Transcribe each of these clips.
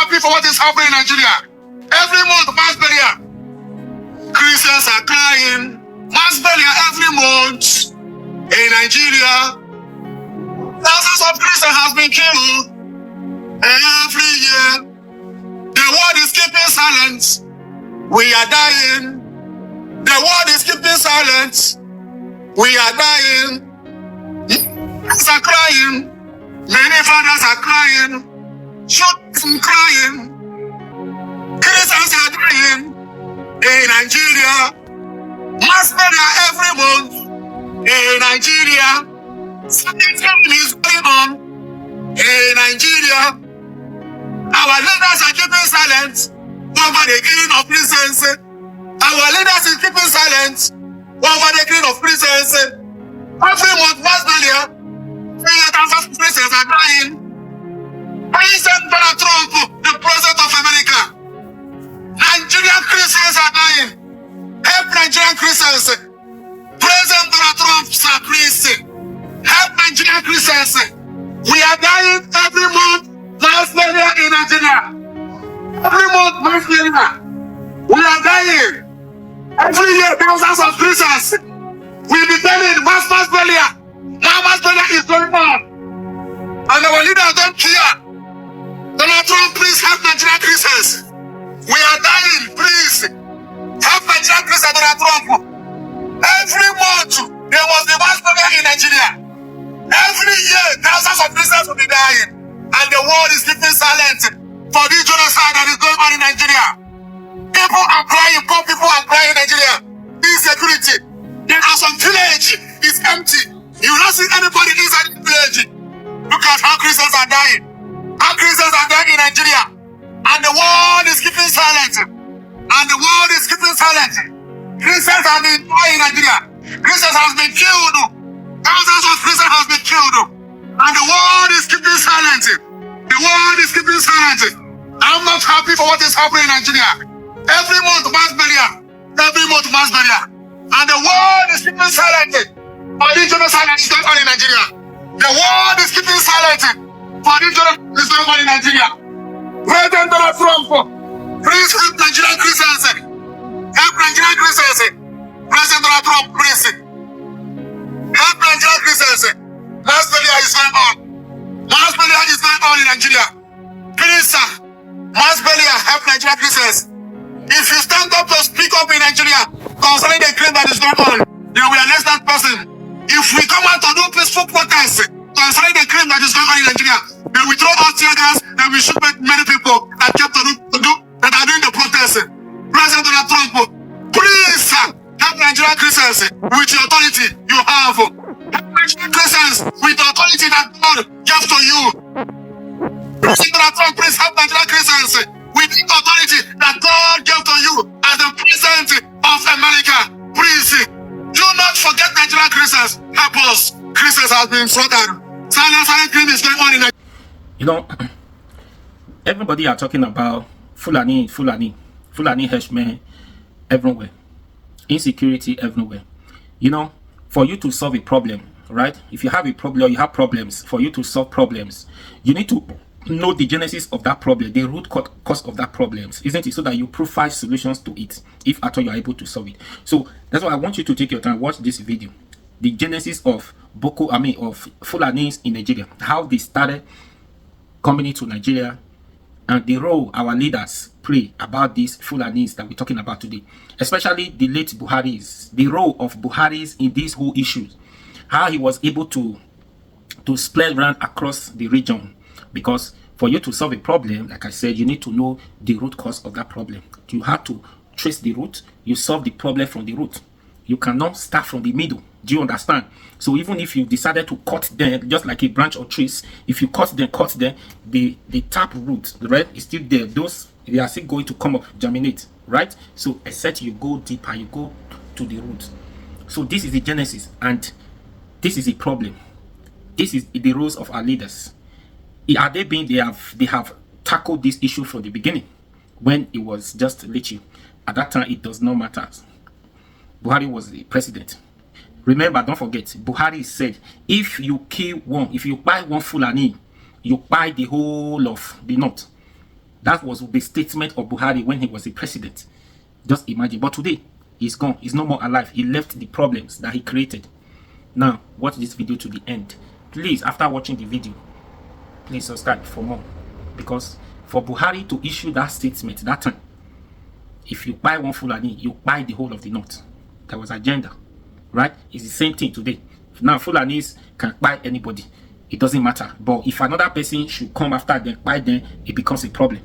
happy for what is happening in Nigeria. Every month, mass burial. Christians are crying. Mass burial every month in Nigeria. Thousands of Christians have been killed every year. The world is keeping silent. We are dying. The world is keeping silent. We are dying. Mothers are crying. Many fathers are crying. Children are crying. Christians are dying in Nigeria. Mass burial every month in Nigeria. Something is going on in Nigeria. Our leaders are keeping silent over the killing of prisoners. Our leaders are keeping silent over the killing of prisoners. Every month, mass burial, 3,000 prisoners are dying. President Muhammadu Buhari, the President of America. Nigerian Christians are dying. Help Nigerian Christians. President Muhammadu Buhari, help Nigerian Christians. We are dying every month. Mass burial in Nigeria. Every month, mass burial. We are dying. Every year, thousands of Christians will be buried. Mass burial. Now mass burial is going on. And our leaders don't care. Donald Trump, please help Nigerian Christians. We are dying, please. Help Nigerian Christians, Donald Trump. Every month, there must be mass burial in Nigeria. Every year, thousands of Christians will be dying. And the world is keeping silent for this genocide that is going on in Nigeria. People are crying, poor people are crying in Nigeria. Insecurity. There are some village, it's empty. You will not see anybody inside the village. Look at how Christians are dying. How Christians are dying in Nigeria. And the world is keeping silent. And the world is keeping silent. Christians have been dying in Nigeria. Christians have been killed. Thousands of Christians have been killed. And the world is keeping silent. The world is keeping silent. I'm not happy for what is happening in Nigeria. Every month, mass burial. Every month, mass burial. And the world is keeping silent for this genocide that is going on in Nigeria. The world is keeping silent for this genocide that is going on in Nigeria. President Donald Trump, please help Nigerian Christians. Help Nigerian Christians. President Donald Trump, please. Help Nigerian Christians. Mass burial is going on. Mass burial is going on in Nigeria. Please, sir. Mass burial, help Nigerian Christians. If you stand up to speak up in Nigeria concerning the claim that is going on, then we arrest that person. If we come out to do peaceful protests concerning the claim that is going on in Nigeria, then we throw out tear gas, then we shoot many people that kept that are doing the protests. President Donald Trump, please, sir, help Nigerian Christians with the authority you have. Christians with the authority that God gave to you. President Donald Trump, please help Nigerian Christians with the authority that God gave to you as the President of America. Please, do not forget Nigerian Christians. Help us. Christians have been slaughtered. Silent killing is going on in Nigeria. You know, everybody are talking about Fulani henchmen everywhere. Insecurity everywhere. You know, for you to solve a problem, right? If you have a problem or you have problems, for you to solve problems, you need to know the genesis of that problem, the root cause of that problem, isn't it? So that you provide solutions to it, if at all you are able to solve it. So that's why I want you to take your time, watch this video. The genesis of of Fulanis in Nigeria, how they started coming into Nigeria, and the role our leaders play about these Fulanis that we're talking about today, especially the late Buhari's, the role of Buhari's in these whole issues, how he was able to spread around across the region. Because for you to solve a problem, like I said, you need to know the root cause of that problem. You have to trace the root. You solve the problem from the root. You cannot start from the middle. Do you understand? So even if you decided to cut them, just like a branch or trees, if you cut them, the tap root, right, is still there. Those, they are still going to come up, germinate, right? So except you go deeper, you go to the root. So this is the genesis, and this is the problem. This is the roles of our leaders. Are they being, they have tackled this issue from the beginning, when it was just Lichi. At that time, it does not matter. Buhari was the president. Remember, don't forget, Buhari said, if you kill one, if you buy one Fulani, you buy the whole of the north. That was the statement of Buhari when he was the president. Just imagine. But today, he's gone. He's no more alive. He left the problems that he created. Now, watch this video to the end. Please, after watching the video, please subscribe for more. Because for Buhari to issue that statement that time, if you buy one Fulani, you buy the whole of the North. That was agenda. Right? It's the same thing today. Now, Fulanis can buy anybody. It doesn't matter. But if another person should come after them, buy them, it becomes a problem.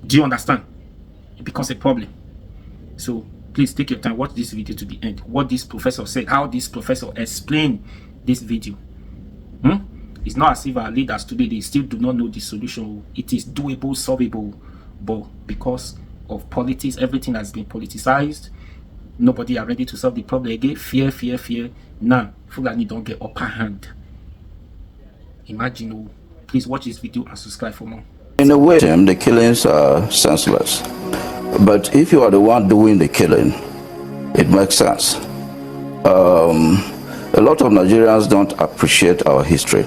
Do you understand? It becomes a problem. So please take your time, watch this video to the end. What this professor said, how this professor explained this video. It's not as if our leaders today, they still do not know the solution. It is doable, solvable, but because of politics, everything has been politicized. Nobody are ready to solve the problem again. Fear, fear, fear. Now, Fulani don't get upper hand. Imagine. Oh, please watch this video and subscribe for more. In a way, the killings are senseless. But if you are the one doing the killing, it makes sense. A lot of Nigerians don't appreciate our history.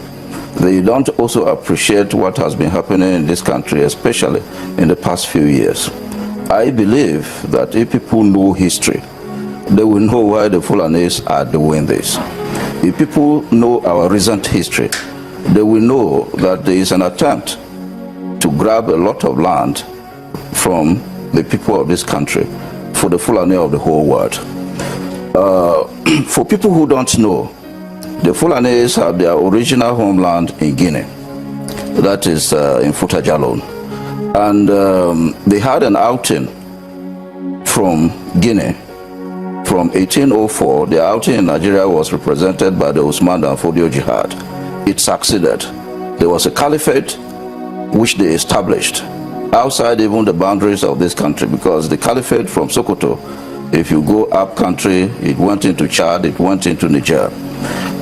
They don't also appreciate what has been happening in this country, especially in the past few years. I believe that if people know history, they will know why the Fulanis are doing this. If people know our recent history, they will know that there is an attempt to grab a lot of land from the people of this country for the Fulani of the whole world. For people who don't know, the Fulanis have their original homeland in Guinea, that is in Futajalon. And they had an outing from Guinea. From 1804, the outing in Nigeria was represented by the Usman Dan Fodio Jihad. It succeeded. There was a caliphate which they established outside even the boundaries of this country, because the caliphate from Sokoto, if you go up country, it went into Chad, it went into Niger.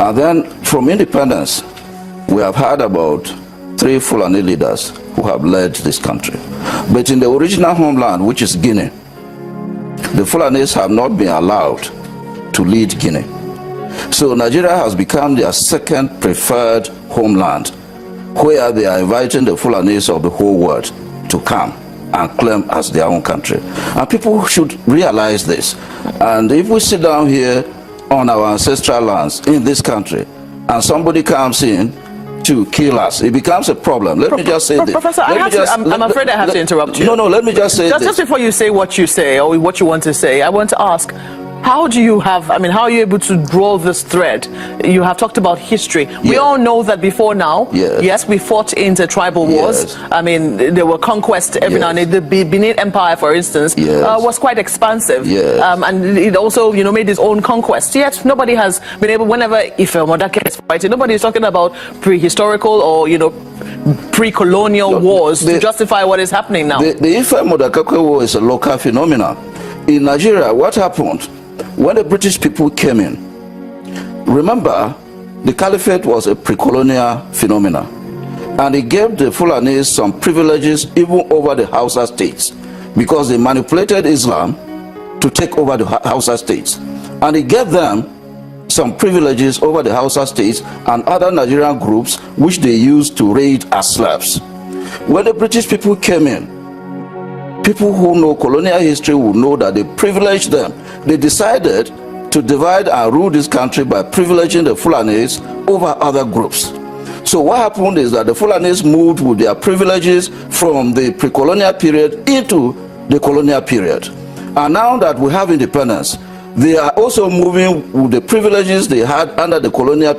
And then from independence, we have had about 3 Fulani leaders who have led this country. But in the original homeland, which is Guinea, the Fulanis have not been allowed to lead Guinea. So Nigeria has become their second preferred homeland, where they are inviting the Fulanis of the whole world to come and claim as their own country. And people should realize this. And if we sit down here on our ancestral lands in this country, and somebody comes in to kill us, it becomes a problem. Let me just say this. Professor, I'm afraid I have to interrupt you. No, let me just say this. Just before you say what you say, or what you want to say, I want to ask, how do you have, how are you able to draw this thread? You have talked about history. We all know that before now, yes, we fought into tribal wars. There were conquests every now and then. The Benin Empire, for instance, was quite expansive. And it also, made its own conquests. Yet nobody has been able, whenever Ife Modake is fighting, nobody is talking about prehistorical or, pre-colonial wars to justify what is happening now. The Ife Modake war is a local phenomenon. In Nigeria, what happened? When the British people came in, remember, the caliphate was a pre-colonial phenomenon, and it gave the Fulanis some privileges even over the Hausa states, because they manipulated Islam to take over the Hausa states, and it gave them some privileges over the Hausa states and other Nigerian groups which they used to raid as slaves. When the British people came in, people who know colonial history will know that they privileged them. They decided to divide and rule this country by privileging the Fulanis over other groups. So what happened is that the Fulanis moved with their privileges from the pre-colonial period into the colonial period. And now that we have independence, they are also moving with the privileges they had under the colonial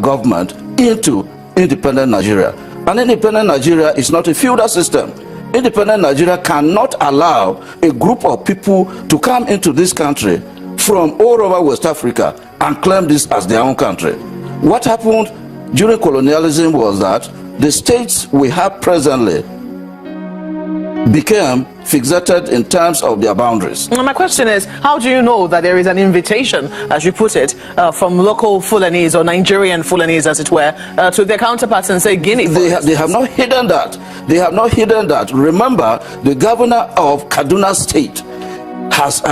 government into independent Nigeria. And independent Nigeria is not a feudal system. Independent Nigeria cannot allow a group of people to come into this country from all over West Africa and claim this as their own country. What happened during colonialism was that the states we have presently became fixated in terms of their boundaries. My question is, how do you know that there is an invitation, as you put it, from local Fulanese or Nigerian Fulanese, as it were, to their counterparts in, say, Guinea? They have not hidden that. They have not hidden that. Remember, the governor of Kaduna State has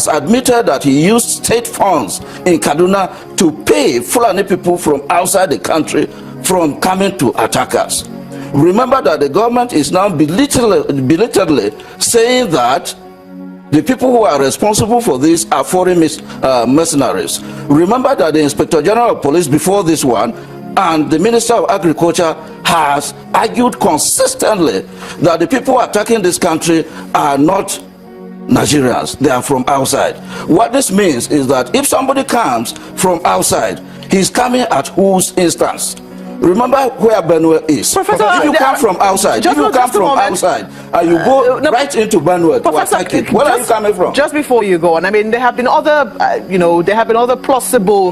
admitted that he used state funds in Kaduna to pay Fulani people from outside the country from coming to attack us. Remember that the government is now belatedly saying that the people who are responsible for this are foreign mercenaries. Remember that the Inspector General of Police before this one and the Minister of Agriculture has argued consistently that the people attacking this country are not Nigerians, they are from outside. What this means is that if somebody comes from outside, he's coming at whose instance? Remember where Benue is. Professor, if you come from outside, and you go right into Benue to attack it, where are you coming from? Just before you go on, I mean, there have been other, there have been other plausible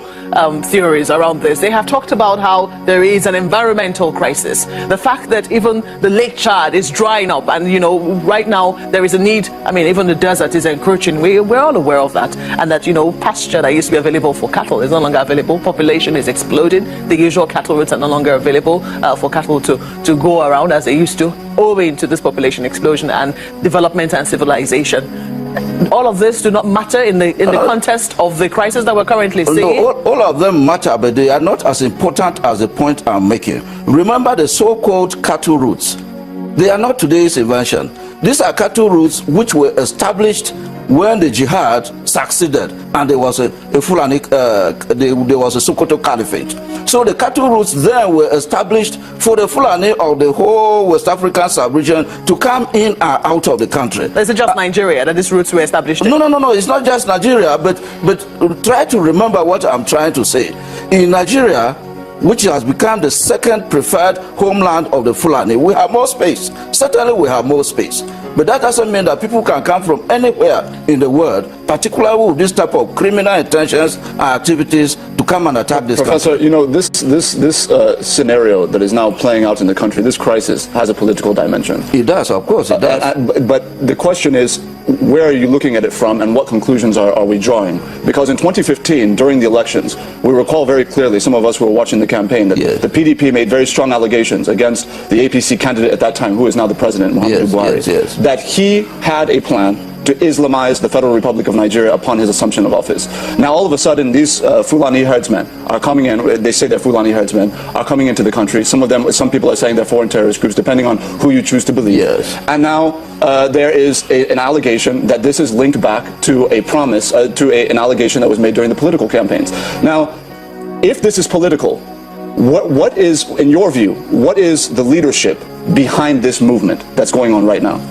theories around this. They have talked about how there is an environmental crisis. The fact that even the Lake Chad is drying up, and right now there is a need. I mean, even the desert is encroaching. We're all aware of that, and that pasture that used to be available for cattle is no longer available. Population is exploding. The usual cattle routes are no longer available for cattle to go around as they used to, owing to this population explosion and development and civilization. All of this do not matter in the context of the crisis that we're currently seeing. No, all of them matter, but they are not as important as the point I'm making. Remember the so-called cattle routes. They are not today's invention. These are cattle routes which were established when the jihad succeeded and there was a Fulani, there was a Sokoto Caliphate. So the cattle routes then were established for the Fulani of the whole West African sub-region to come in and out of the country. Is it just Nigeria that these routes were established in? No, it's not just Nigeria, but try to remember what I'm trying to say. In Nigeria, which has become the second preferred homeland of the Fulani, we have more space. Certainly we have more space. But that doesn't mean that people can come from anywhere in the world, particularly with this type of criminal intentions and activities, to come and attack this Professor, country. this scenario that is now playing out in the country, this crisis has a political dimension. It does, of course, it does. But the question is, where are you looking at it from, and what conclusions are we drawing? Because in 2015, during the elections, we recall very clearly, some of us who were watching the campaign, that the PDP made very strong allegations against the APC candidate at that time, who is now the President Muhammadu Buhari, that he had a plan to Islamize the Federal Republic of Nigeria upon his assumption of office. Now all of a sudden these Fulani herdsmen are coming in, they say they're Fulani herdsmen, are coming into the country. Some people are saying they're foreign terrorist groups, depending on who you choose to believe. And now there is an allegation that this is linked back to a promise, an allegation that was made during the political campaigns. Now, if this is political, what is, in your view, what is the leadership behind this movement that's going on right now?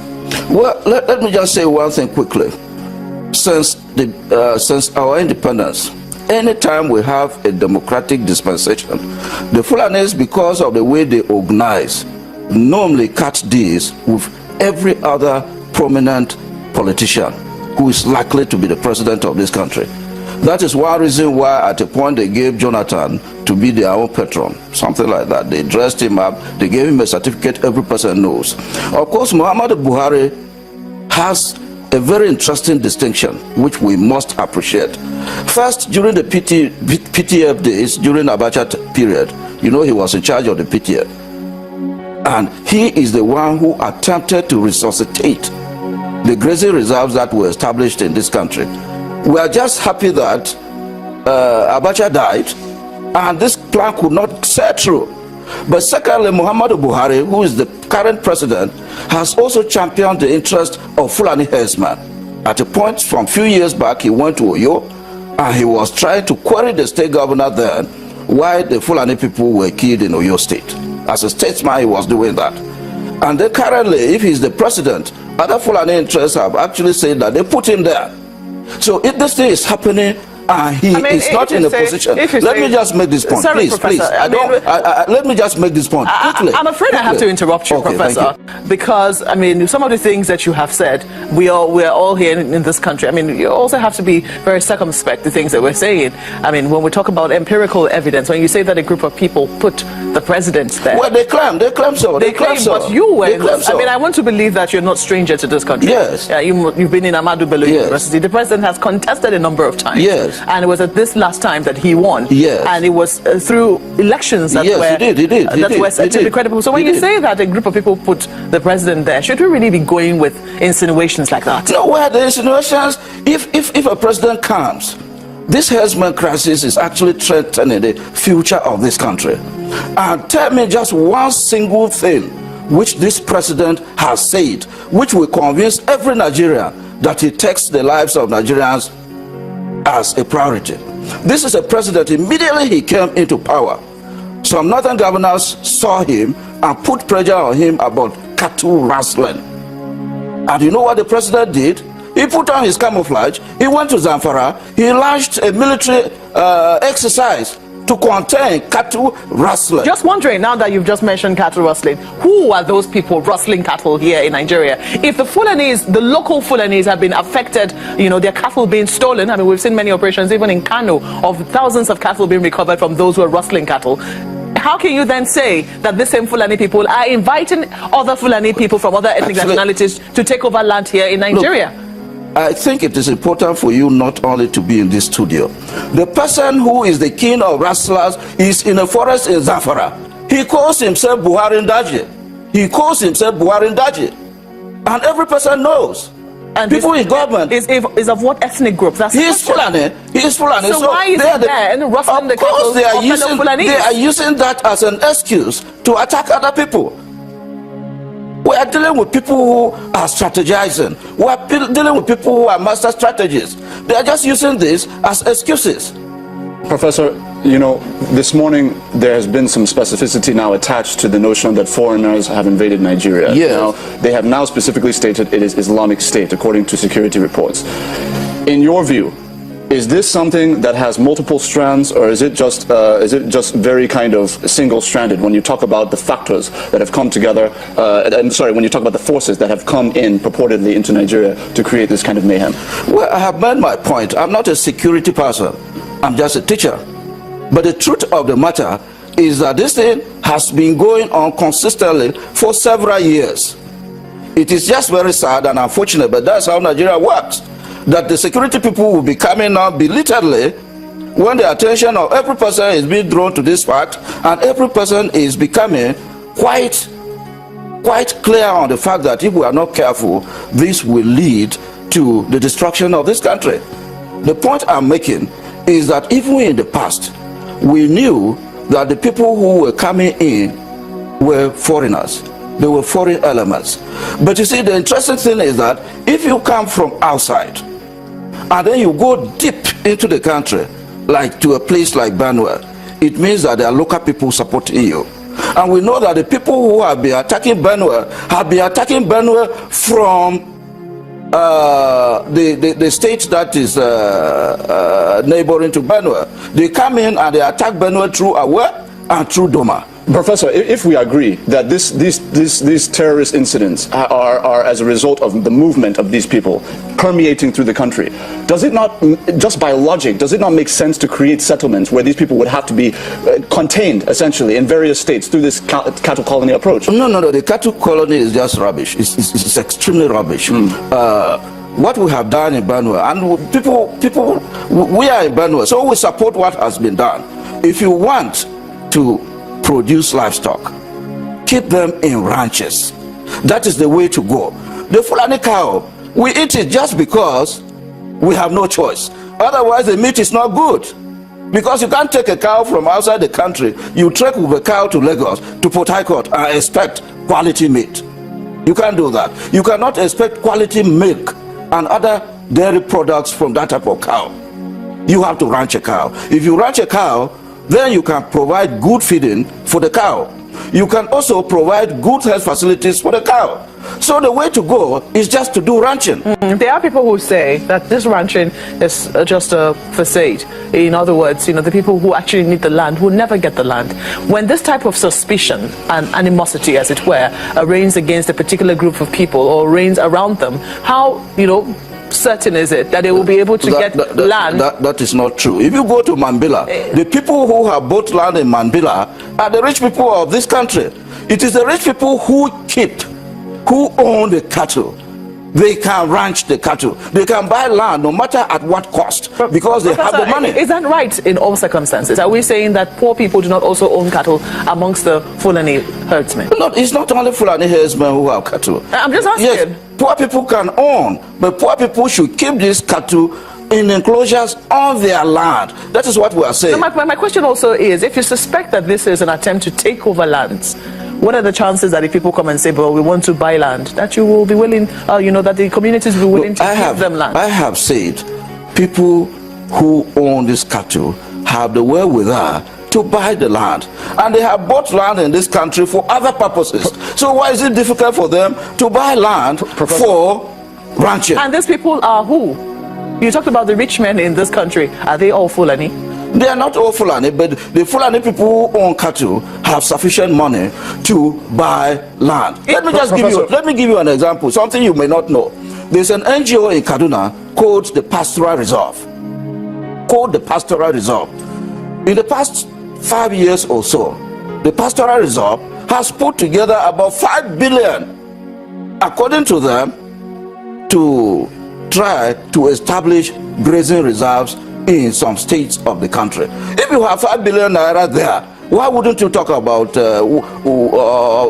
Well, let me just say one thing quickly. Since our independence, anytime we have a democratic dispensation, the Fulanis, because of the way they organize, normally cut deals with every other prominent politician who is likely to be the president of this country. That is one reason why at a point they gave Jonathan to be their own patron, something like that. They dressed him up, they gave him a certificate every person knows. Of course, Muhammadu Buhari has a very interesting distinction, which we must appreciate. First, during the PTF days, during Abacha period, he was in charge of the PTF. And he is the one who attempted to resuscitate the grazing reserves that were established in this country. We are just happy that Abacha died and this plan could not set through. But secondly, Muhammadu Buhari, who is the current president, has also championed the interest of Fulani herdsmen. At a point from a few years back, he went to Oyo and he was trying to query the state governor then why the Fulani people were killed in Oyo state. As a statesman, he was doing that. And then currently, if he's the president, other Fulani interests have actually said that they put him there. So if this thing is happening and he is not in a position, let me just make this point, sorry, please. Let me just make this point quickly. I'm afraid I have to interrupt you, Professor, because some of the things that you have said, we are all here in this country. You also have to be very circumspect the things that we're saying. When we talk about empirical evidence, when you say that a group of people put the president there, well, they claim so. They claim so. But you were. I want to believe that you're not stranger to this country. Yes. You've been in Ahmadu Bello University. The president has contested a number of times. Yes. And it was at this last time that he won. Yes. And it was through elections that were said to be credible. So when you say that a group of people put the president there, should we really be going with insinuations like that? No, where the insinuations, if a president comes this herdsman crisis is actually threatening the future of this country. And tell me just one single thing which this president has said, which will convince every Nigerian that he takes the lives of Nigerians as a priority. This is a president, immediately he came into power, some northern governors saw him and put pressure on him about cattle rustling. And you know what the president did? He put on his camouflage, he went to Zamfara, he launched a military exercise to contain cattle rustling. Just wondering, now that you've just mentioned cattle rustling, who are those people rustling cattle here in Nigeria? If the Fulanis, the local Fulanis have been affected, you know, their cattle being stolen, I mean, we've seen many operations, even in Kano, of thousands of cattle being recovered from those who are rustling cattle. How can you then say that the same Fulani people are inviting other Fulani people from other ethnic nationalities to take over land here in Nigeria? Look, I think it is important for you not only to be in this studio. The person who is the king of rustlers is in a forest in Zamfara. He calls himself Buhari Ndaje. He calls himself Buhari Ndaje. And every person knows. And people in government is of what ethnic group? That's he is Fulani. He is Fulani. So why is he there rustling the cattle of fellow Fulanis? They are using that as an excuse to attack other people. We are dealing with people who are strategizing. We are dealing with people who are master strategists. They are just using this as excuses. Professor, you know, this morning there has been some specificity now attached to the notion that foreigners have invaded Nigeria. Yes. Now, they have now specifically stated it is Islamic State, according to security reports. In your view, is this something that has multiple strands, or is it just very kind of single-stranded when you talk about the factors that have come together? I'm sorry, when you talk about the forces that have come in purportedly into Nigeria to create this kind of mayhem? Well, I have made my point. I'm not a security person. I'm just a teacher. But the truth of the matter is that this thing has been going on consistently for several years. It is just very sad and unfortunate, but that's how Nigeria works. That the security people will be coming out belatedly when the attention of every person is being drawn to this fact, and every person is becoming quite clear on the fact that if we are not careful, this will lead to the destruction of this country. The point I'm making is that even in the past, we knew that the people who were coming in were foreigners. They were foreign elements. But you see, the interesting thing is that if you come from outside, and then you go deep into the country, like to a place like Benue, it means that there are local people supporting you. And we know that the people who have been attacking Benue have been attacking Benue from the state that is neighboring to Benue. They come in and they attack Benue through Awe and through Doma. Professor, if we agree that these terrorist incidents are as a result of the movement of these people permeating through the country, does it not, just by logic, does it not make sense to create settlements where these people would have to be contained, essentially, in various states through this cattle colony approach? No, the cattle colony is just rubbish. It's extremely rubbish. What we have done in Benue, and people, we are in Benue, so we support what has been done. If you want to produce livestock, keep them in ranches. That is the way to go. The Fulani cow, we eat it just because we have no choice. Otherwise the meat is not good, because you can't take a cow from outside the country, you trek with a cow to Lagos, to Port Harcourt, and expect quality meat. You can't do that. You cannot expect quality milk and other dairy products from that type of cow. You have to ranch a cow. If you ranch a cow, then you can provide good feeding for the cow. You can also provide good health facilities for the cow. So the way to go is just to do ranching. There are people who say that this ranching is just a facade. In other words, you know, the people who actually need the land will never get the land. When this type of suspicion and animosity, as it were, reigns against a particular group of people or reigns around them, how, you know, certain is it that they will be able to get land? That is not true. If you go to Mambila, the people who have bought land in Mambila are the rich people of this country. It is the rich people who own the cattle. They can ranch the cattle. They can buy land no matter at what cost, because they have the money. Is that right in all circumstances? Are we saying that poor people do not also own cattle amongst the Fulani herdsmen? No, it's not only Fulani herdsmen who have cattle. I'm just asking. Yes, poor people can own, but poor people should keep these cattle in enclosures on their land. That is what we are saying. So my question also is, if you suspect that this is an attempt to take over lands, what are the chances that if people come and say, well, we want to buy land, that you will be willing, that the communities will be willing to give them land? I have said people who own this cattle have the wherewithal to buy the land, and they have bought land in this country for other purposes. So why is it difficult for them to buy land for ranching? And these people are who? You talked about the rich men in this country. Are they all Fulani? They are not all Fulani, but the Fulani people who own cattle have sufficient money to buy land. Let me give you an example, something you may not know. There's an NGO in Kaduna called the Pastoral Reserve. In the past 5 years or so, the Pastoral Reserve has put together about 5 billion, according to them, to try to establish grazing reserves in some states of the country. If you have 5 billion naira there, why wouldn't you talk about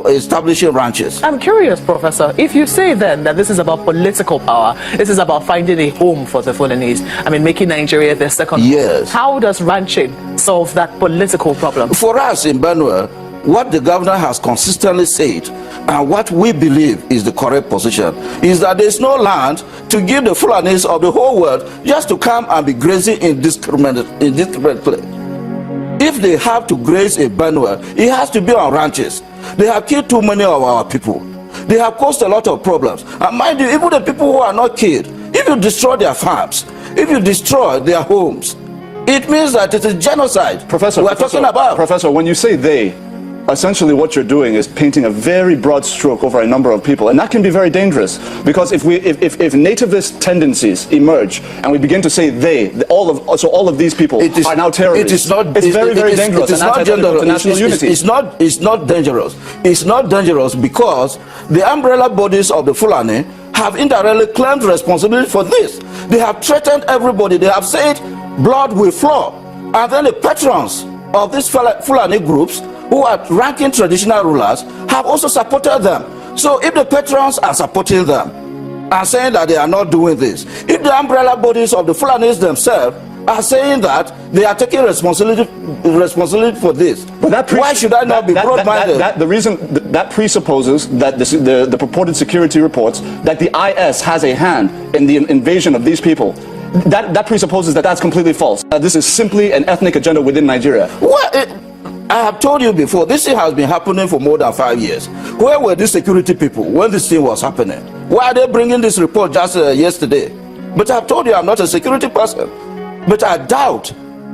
establishing ranches? I'm curious, Professor, if you say then that this is about political power, this is about finding a home for the Fulanese, making Nigeria their second home, how does ranching solve that political problem? For us in Benue, what the governor has consistently said, and what we believe is the correct position, is that there is no land to give the Fulanese of the whole world just to come and be grazing in indiscriminate place. If they have to graze in Benue, it has to be on ranches. They have killed too many of our people. They have caused a lot of problems. And mind you, even the people who are not killed, if you destroy their farms, if you destroy their homes, it means that it is genocide. Professor, talking about. Professor, when you say they, essentially what you're doing is painting a very broad stroke over a number of people, and that can be very dangerous, because if nativist tendencies emerge and we begin to say they, all of these people are now terrorists, it's very dangerous. It is not dangerous. It's not dangerous. It's not dangerous because the umbrella bodies of the Fulani have indirectly claimed responsibility for this. They have threatened everybody. They have said blood will flow, and then the patrons of these Fulani groups, who are ranking traditional rulers, have also supported them. So if the patrons are supporting them and saying that they are not doing this, if the umbrella bodies of the Fulanis themselves are saying that they are taking responsibility for this, why should I not be broad-minded? The reason that presupposes that the purported security reports that the IS has a hand in the invasion of these people. That presupposes that that's completely false. This is simply an ethnic agenda within Nigeria. I have told you before, this thing has been happening for more than 5 years. Where were the security people when this thing was happening? Why are they bringing this report just yesterday? But I've told you I'm not a security person. But I doubt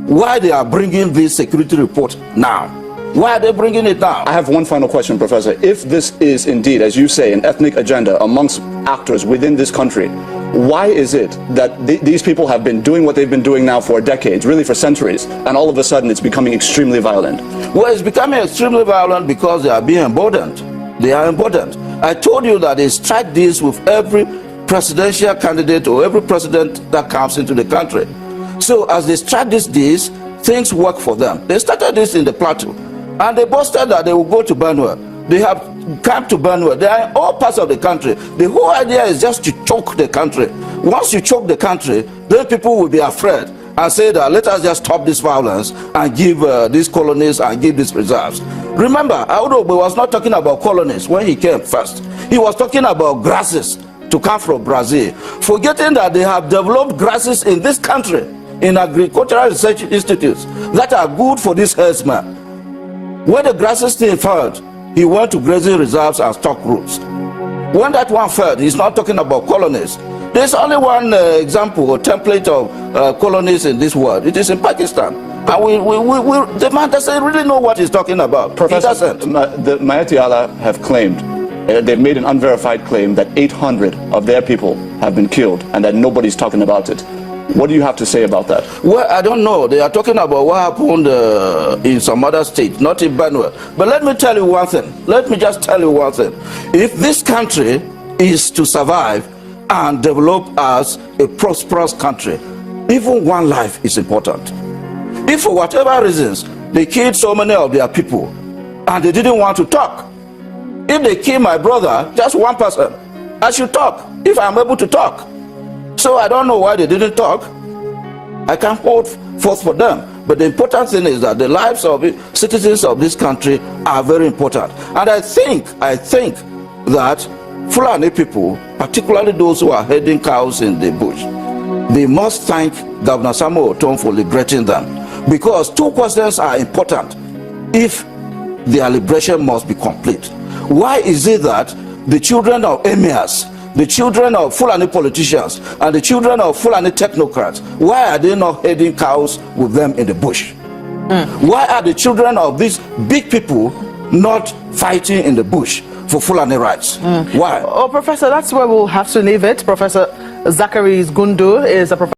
why they are bringing this security report now. Why are they bringing it now? I have one final question, Professor. If this is indeed, as you say, an ethnic agenda amongst actors within this country, why is it that these people have been doing what they've been doing now for decades, really for centuries, and all of a sudden it's becoming extremely violent? Well, it's becoming extremely violent because they are being emboldened. They are emboldened. I told you that they strike this with every presidential candidate or every president that comes into the country. So as they strike this, things work for them. They started this in the plateau, and they boasted that they will go to Benue. They have come to Benue. They are in all parts of the country. The whole idea is just to choke the country. Once you choke the country, then people will be afraid and say that let us just stop this violence and give these colonies and give these reserves. Remember, Audobe was not talking about colonies when he came first. He was talking about grasses to come from Brazil, forgetting that they have developed grasses in this country in agricultural research institutes that are good for this herdsman. When the grasses thing failed, he went to grazing reserves and stock routes. When that one failed, he's not talking about colonies. There's only one example or template of colonies in this world. It is in Pakistan. And the man doesn't really know what he's talking about. Professor, the Mayati Allah have claimed, they've made an unverified claim that 800 of their people have been killed and that nobody's talking about it. What do you have to say about that? Well, I don't know. They are talking about what happened in some other state, not in Benue. But let me tell you one thing. Let me just tell you one thing. If this country is to survive and develop as a prosperous country, even one life is important. If for whatever reasons they killed so many of their people and they didn't want to talk, if they kill my brother, just one person, I should talk if I'm able to talk. So I don't know why they didn't talk. I can hold forth for them. But the important thing is that the lives of the citizens of this country are very important. And I think that Fulani people, particularly those who are herding cows in the bush, they must thank Governor Samuel Ortom for liberating them. Because two questions are important if their liberation must be complete. Why is it that the children of emirs, the children of Fulani politicians, and the children of Fulani technocrats, why are they not herding cows with them in the bush? Why are the children of these big people not fighting in the bush for Fulani rights? Why? Oh, Professor, that's where we'll have to leave it. Professor Zachary Gundu is a professor